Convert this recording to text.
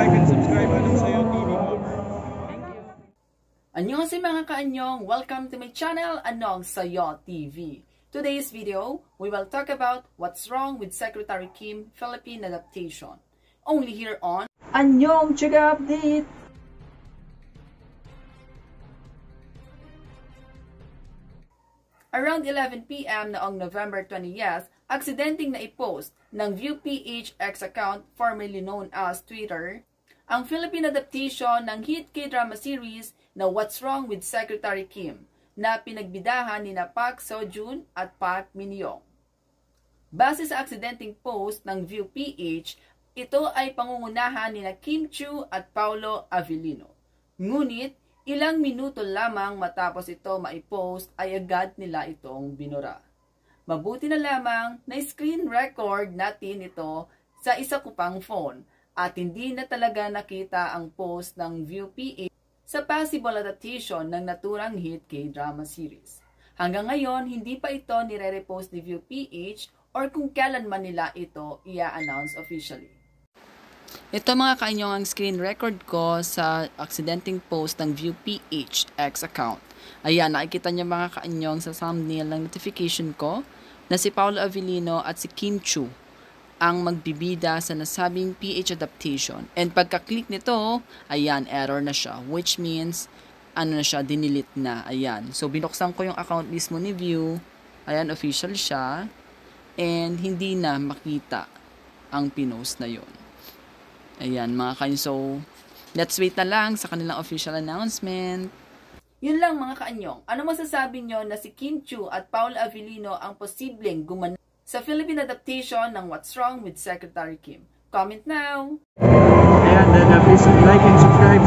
like and subscribe Anong Sayo TV mo. Annyeonghaseyo mga kaanyong! Welcome to my channel, Anong Sayo TV. Today's video, we will talk about what's wrong with Secretary Kim Philippine adaptation. Only here on Annyeong Chika Update! Around 11 PM noong November 20th, aksidenteng na-post ng ViewPH X account, formerly known as Twitter, ang Philippine adaptation ng hit K-drama series na What's Wrong with Secretary Kim na pinagbidahan ni Park Seo-joon at Park Min-young. Base sa aksidenteng post ng ViewPH, ito ay pangungunahan ni Kim Chu at Paolo Avellino. Ngunit, ilang minuto lamang matapos ito maipost ay agad nila itong binura. Mabuti na lamang na screen record natin ito sa isa ko pang phone at hindi na talaga nakita ang post ng ViewPH sa possible adaptation ng naturang hit K-drama series. Hanggang ngayon, hindi pa ito nire-repost ni ViewPH or kung kailan man nila ito i-announce officially. Ito mga kaanyong ang screen record ko sa aksidenteng post ng ViewPH X account. Ayan, nakikita niyo mga kaanyong sa thumbnail ng notification ko na si Paolo Avellino at si Kim Chu ang magbibida sa nasabing PH adaptation. And pagka-click nito, ayan, error na siya. Which means, ano na siya, dinilit na. Ayan. So, binuksan ko yung account mismo ni View. Ayan, official siya. And hindi na makita ang pinost na yon. Ayan, mga kaanyong. So, let's wait na lang sa kanilang official announcement. Yun lang mga kaanyong. Ano masasabi nyo na si Kim Chu at Paolo Avellino ang posibleng gumanap sa Philippine adaptation ng What's Wrong with Secretary Kim? Comment now! Ayan, then please like and subscribe